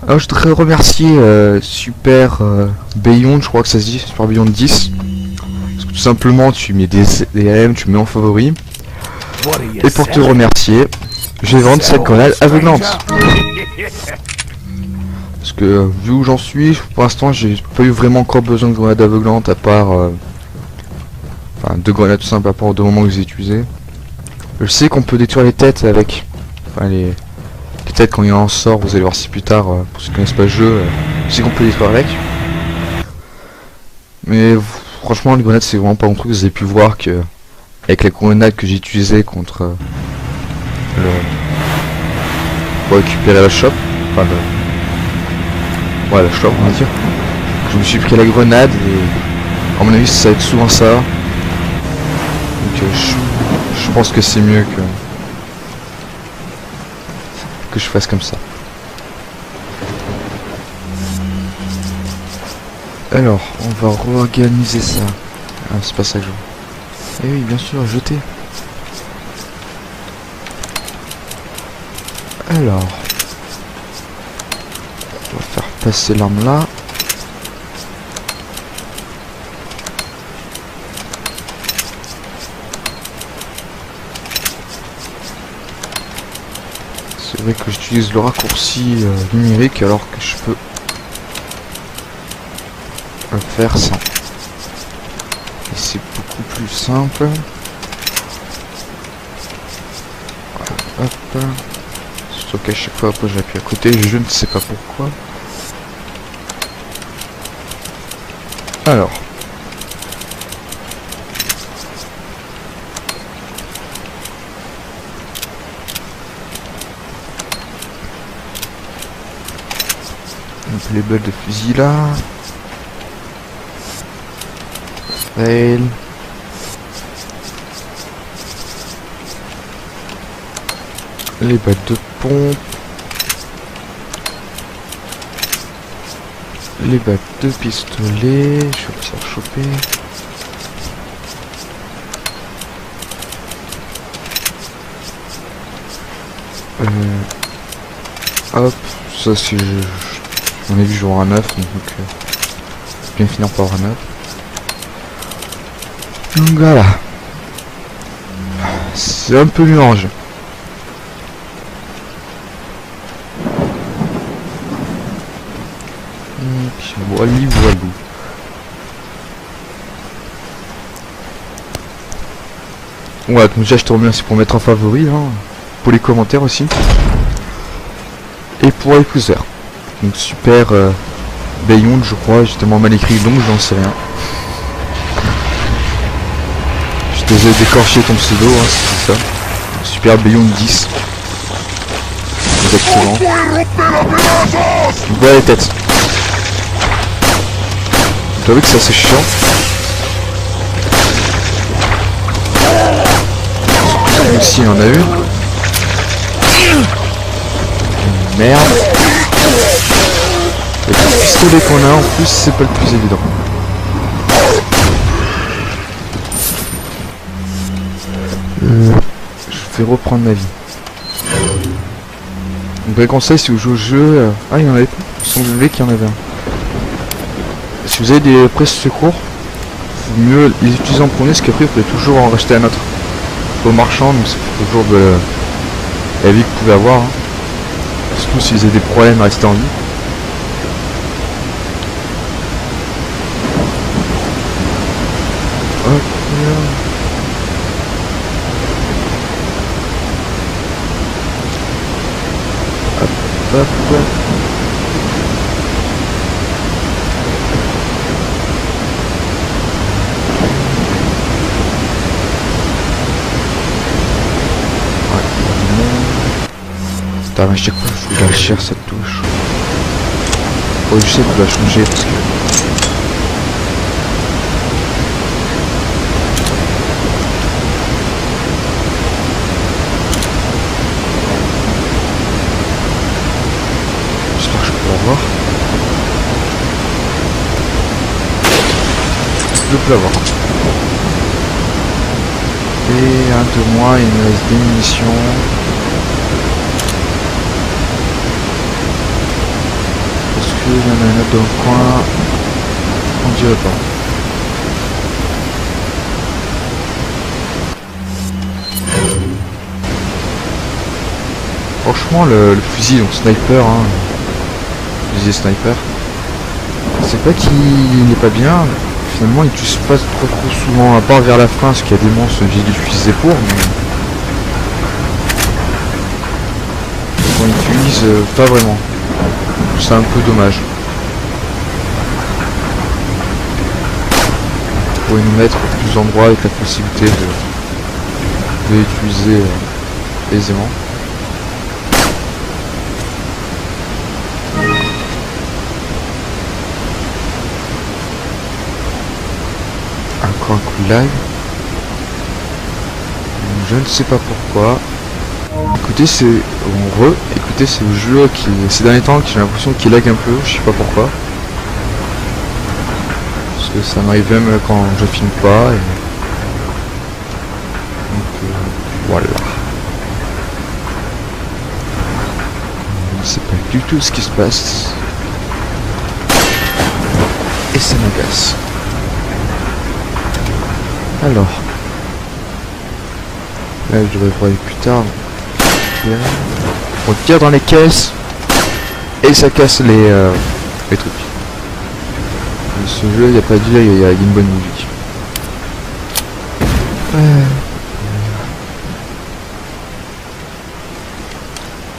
Alors je voudrais remercier Super Bayon, je crois que ça se dit, Super Bayon 10. Parce que tout simplement tu mets des DM, tu mets en favori. Et pour te remercier, je vais vendre cette grenade aveuglante. Parce que vu où j'en suis, pour l'instant j'ai pas eu vraiment encore besoin de grenade aveuglante à part... enfin deux grenades tout simples à part au moment où je les ai utilisées. Je sais qu'on peut détruire les têtes avec... Enfin les têtes quand il en sort, vous allez voir si plus tard, pour ceux qui connaissent pas le jeu, je sais qu'on peut les détruire avec. Mais franchement les grenades c'est vraiment pas mon truc, vous avez pu voir que avec les grenades que j'ai utilisées contre le... pour récupérer la shop, enfin le... ouais la shop on va dire, je me suis pris la grenade et à mon avis ça va être souvent ça. Donc je pense que c'est mieux que je fasse comme ça. Alors, on va réorganiser ça. Ah, c'est pas ça que je veux. Eh oui, bien sûr, jeter. Alors, on va faire passer l'arme là. C'est vrai que j'utilise le raccourci numérique alors que je peux faire ça. Et c'est beaucoup plus simple. Voilà, hop. Sauf qu'à chaque fois après j'appuie à côté, je ne sais pas pourquoi. Alors. Donc les balles de fusil là. Fail. Les balles de pompe. Les balles de pistolet. Je vais réussir à choper. Hop. Ça c'est... On a vu jouer un 9, donc je viens finir par un 9. Donc voilà. C'est un peu mieux en jeu. Voilà, voilà. Ouais, donc déjà je te remercie pour mettre en favori, hein, pour les commentaires aussi. Et pour les pousseurs. Donc super Bayon, je crois, j'ai tellement mal écrit donc j'en sais rien. Je suis désolé d'écorcher ton pseudo, hein, c'est ça. Super Bayon 10. Exactement. Voilà les têtes. Tu as vu que ça c'est chiant. Ici il y en a une. Merde. Et le pistolet qu'on a en plus c'est pas le plus évident. Je vais reprendre ma vie. Un vrai conseil si vous jouez au jeu... Ah il y en avait pas. Il semblait qu'il y en avait un. Si vous avez des presses secours, il vaut mieux les utiliser en premier parce qu'après vous pouvez toujours en racheter un autre. Au marchand, donc c'est toujours de la vie que vous pouvez avoir. Hein. Surtout si vous avez des problèmes à rester en vie. Hop. Hop, hop. Putain, à chaque fois je la cherche cette touche. Oh, je sais que je dois changer parce que... J'espère que je peux l'avoir. Je peux l'avoir. Et un de moi, il me reste des munitions. y en a un autre dans le coin. On dirait pas. Franchement le fusil, donc sniper, hein, fusil sniper, c'est pas qu'il n'est pas bien, finalement il tue pas trop souvent, à part vers la fin, parce qu'il y a des monstres que j'ai utilisé pour, mais quand il utilise pas vraiment, c'est un peu dommage. On pourrait nous mettre à plusieurs endroits avec la possibilité de l'utiliser aisément. Encore un coup de lag. Je ne sais pas pourquoi. Écoutez, écoutez, c'est le jeu qui, ces derniers temps, que j'ai l'impression qu'il lag un peu. Je sais pas pourquoi. Parce que ça m'arrive même quand je filme pas. Et... donc voilà. Je ne sais pas du tout ce qui se passe. Et ça m'agace. Alors, là je devrais voir plus tard. On tire dans les caisses et ça casse les trucs. Dans ce jeu, il n'y a pas de dire, il y a une bonne musique.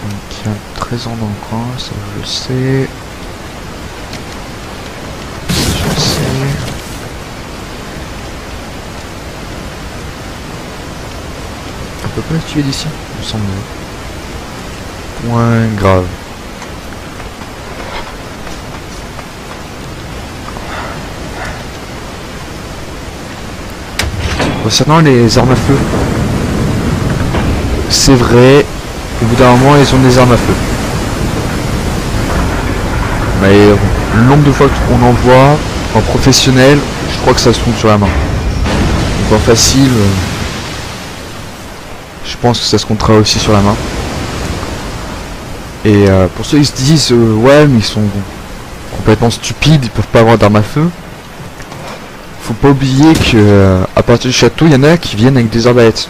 Donc il y a un trésor dans le coin, ça je le sais. Je le sais. On peut pas le tuer d'ici, il me semble. Point grave. Concernant les armes à feu, c'est vrai, au bout d'un moment ils ont des armes à feu. Mais le nombre de fois qu'on en voit en professionnel, je crois que ça se compte sur la main. Donc en facile, je pense que ça se comptera aussi sur la main. Et pour ceux qui se disent ouais mais ils sont complètement stupides, ils peuvent pas avoir d'armes à feu. Faut pas oublier que à partir du château, il y en a qui viennent avec des arbalètes.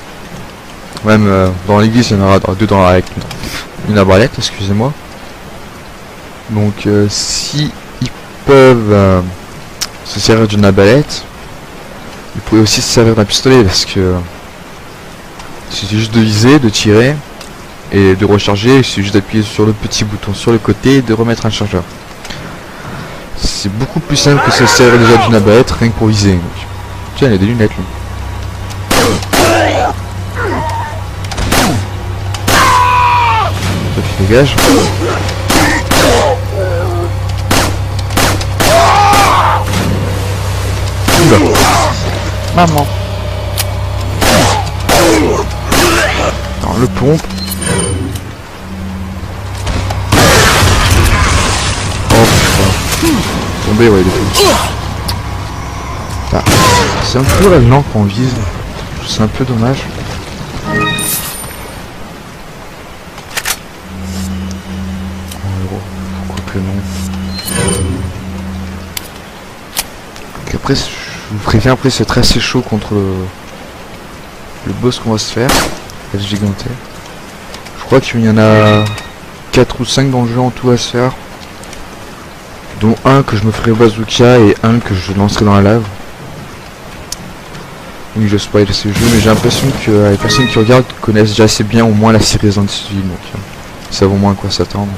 Même dans l'église, il y en aura deux avec une arbalète, excusez-moi. Donc si ils peuvent se servir d'une arbalète, ils pourraient aussi se servir d'un pistolet parce que c'est juste de viser, de tirer et de recharger. C'est juste d'appuyer sur le petit bouton sur le côté et de remettre un chargeur. C'est beaucoup plus simple que ça se servir déjà d'une arbalète rien que pour viser. Donc. Tiens, il y a des lunettes lui. Toi tu dégages. Oula. Maman. Alors le pompe. Tombé, ouais, il est tombé. Ah, c'est un peu lent qu'on vise. C'est un peu dommage. Pourquoi que non. Donc après, je vous préviens, après c'est très assez chaud contre le boss qu'on va se faire. Le giganté. Je crois qu'il y en a 4 ou 5 dans le jeu en tout à se faire. Dont un que je me ferai au bazooka et un que je lancerai dans la lave. Oui, je spoil ce jeu, mais j'ai l'impression que les personnes qui regardent connaissent déjà assez bien au moins la série Resident Evil, donc ils savent au moins à quoi s'attendre.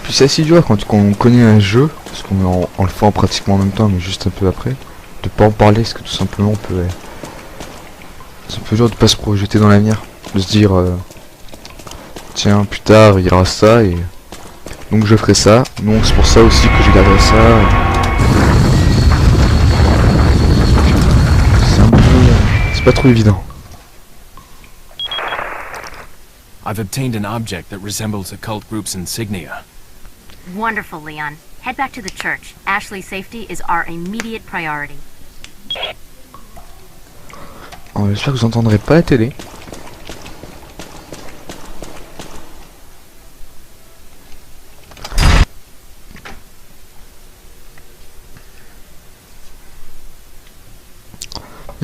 Puis c'est assez dur quand on connaît un jeu, parce qu'on le fait pratiquement en même temps, mais juste un peu après, de pas en parler, parce que tout simplement on peut... c'est un peu dur de pas se projeter dans l'avenir, de se dire... tiens, plus tard il y aura ça et donc je ferai ça. Donc c'est pour ça aussi que je garderai ça. C'est un peu... c'est pas trop évident. I've obtained an object that resembles a cult group's insignia. Wonderful, Leon. Head back to the church. Ashley's safety is our immediate priority. Oh, j'espère que vous entendrez pas la télé.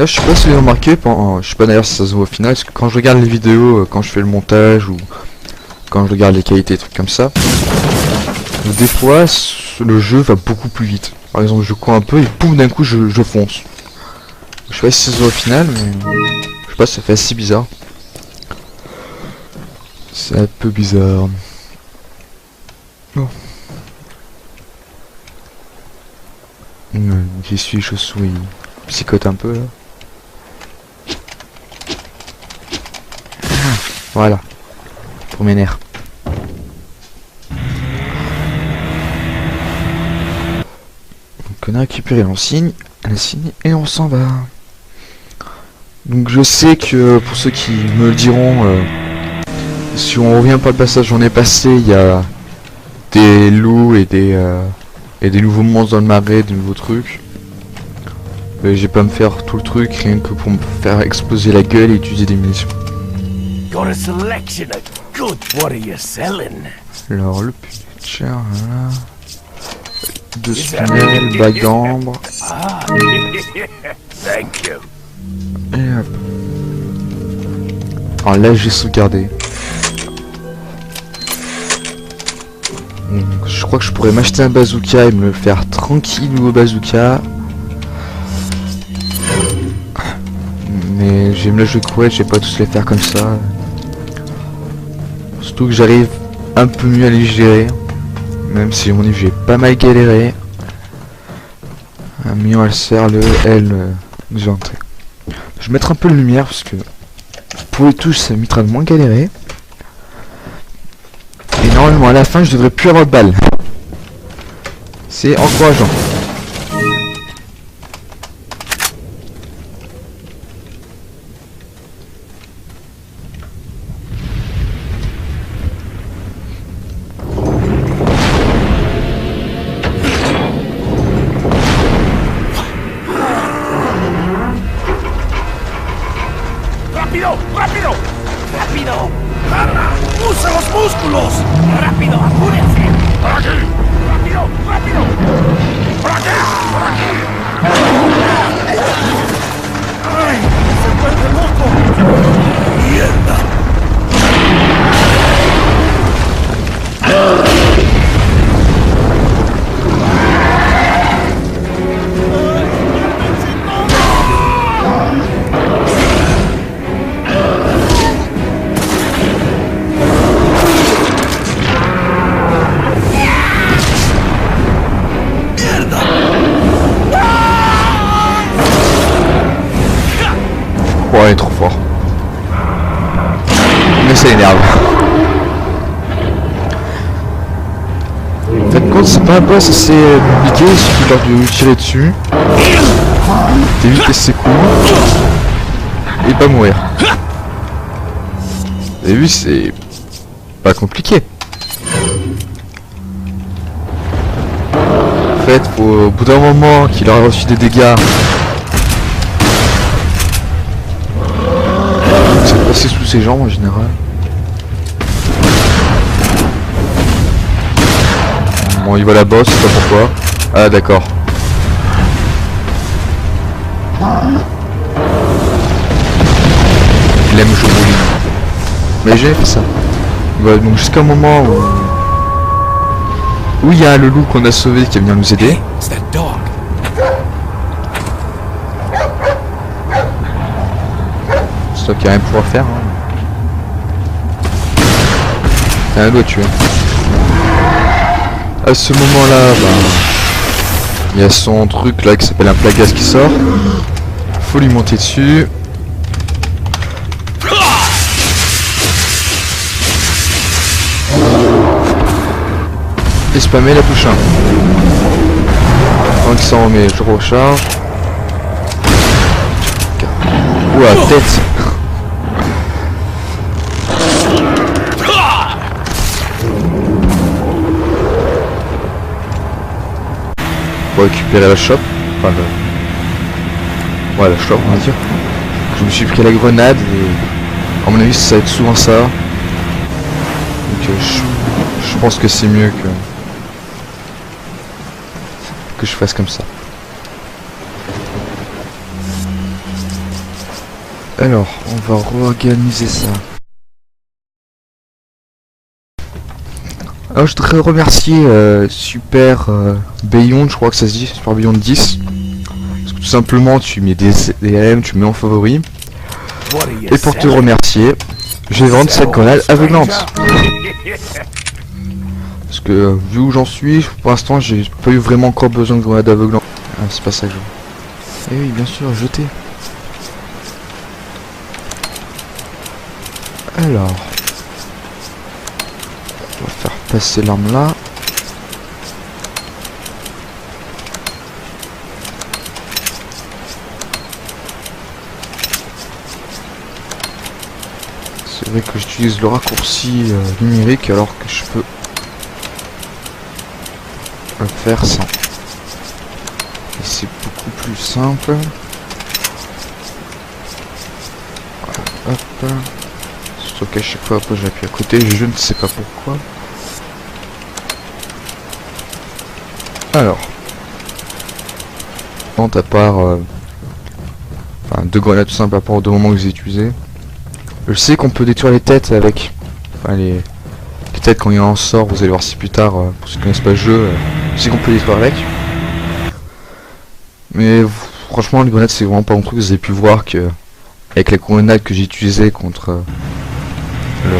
Là, je sais pas si vous avez remarqué, je sais pas d'ailleurs si ça se voit au final, parce que quand je regarde les vidéos, quand je fais le montage ou quand je regarde les qualités, trucs comme ça, des fois le jeu va beaucoup plus vite. Par exemple, je cours un peu et pouf, d'un coup je fonce. Je sais pas si ça se voit au final, mais je sais pas, ça fait assez bizarre. C'est un peu bizarre. Bon. J'y suis, chauve-souris. Psychote un peu là. Voilà. Pour mes nerfs. Donc on a récupéré l'insigne et on s'en va. Donc je sais que pour ceux qui me le diront, si on revient pas le passage où on est passé, il y a des loups et des nouveaux monstres dans le marais, des nouveaux trucs. Mais j'ai pas à me faire tout le truc rien que pour me faire exploser la gueule et utiliser des munitions. Got a selection of good. What are you selling? Alors le pitcher, voilà. Deux spinels, bague d'ambre. Ah, thank you. Et hop. Alors là j'ai sauvegardé. Donc, je crois que je pourrais m'acheter un bazooka et me le faire tranquille au bazooka. Mais j'aime le jeu couette, je vais pas tous les faire comme ça. Surtout que j'arrive un peu mieux à les gérer. Même si on dit que j'ai pas mal galéré. Un million elle sert le L nous entrer. Je vais mettre un peu de lumière parce que pour les touches ça m'évitera de moins galérer. Et normalement à la fin je devrais plus avoir de balles. C'est encourageant. ¡Rápido! ¡Rápido! ¡Rápido! ¡Carla! ¡Usa los músculos! ¡Rápido! ¡Apúrense! ¡Por aquí! ¡Rápido! ¡Rápido! ¡Por aquí! ¡Por aquí! ¡Ay! ¡Se vuelve loco! ¡Mierda! Oh, il est trop fort. Mais ça énerve. En fait, compte, c'est pas un boss assez compliqué, il suffit genre de lui tirer dessus, d'éviter ses coups et pas mourir. Vous avez vu, c'est pas compliqué. En fait, faut, au bout d'un moment qu'il aura reçu des dégâts, c'est passer sous ses jambes en général. Bon, il va la bosse, je sais pas pourquoi. Ah, d'accord. Il aime jouer au bowling. Mais j'ai fait ça. Voilà, donc jusqu'à un moment où il y a le loup qu'on a sauvé qui va venir nous aider. It's that dog. C'est toi qui a rien pouvoir faire. Hein. Il y a un doigt tué. À ce moment-là, il y a son truc là qui s'appelle un plagas qui sort. Faut lui monter dessus. Et spammer la touche 1. Quand il s'en remet, je recharge. Ouah, tête. Pour récupérer la shop. Enfin, ouais, la shop, on va dire. Je me suis pris la grenade et à mon avis ça va être souvent ça. Donc je pense que c'est mieux que je fasse comme ça. Alors, on va réorganiser ça. Alors je voudrais remercier Super Beyond, je crois que ça se dit, Super Beyond 10. Parce que tout simplement tu mets des AM, tu mets en favori. Et pour te remercier, je vais vendre cette grenade aveuglante. Parce que vu où j'en suis, pour l'instant j'ai pas eu vraiment encore besoin de grenade aveuglante. Ah, c'est pas ça que je veux. Eh oui, bien sûr, jeter. Alors, on va faire passer l'arme là. C'est vrai que j'utilise le raccourci numérique alors que je peux le faire sans. Et c'est beaucoup plus simple. Voilà, hop. Sauf qu'à chaque fois après j'appuie à côté, je ne sais pas pourquoi. Alors, à part enfin, deux grenades tout simples à part au deux moments que j'ai utilisé. Je sais qu'on peut détruire les têtes avec, enfin les têtes quand il en sort, vous allez voir si plus tard, pour ceux qui connaissent pas le jeu, je sais qu'on peut les détruire avec. Mais franchement les grenades c'est vraiment pas mon truc, vous avez pu voir que avec les grenades que j'ai utilisées contre le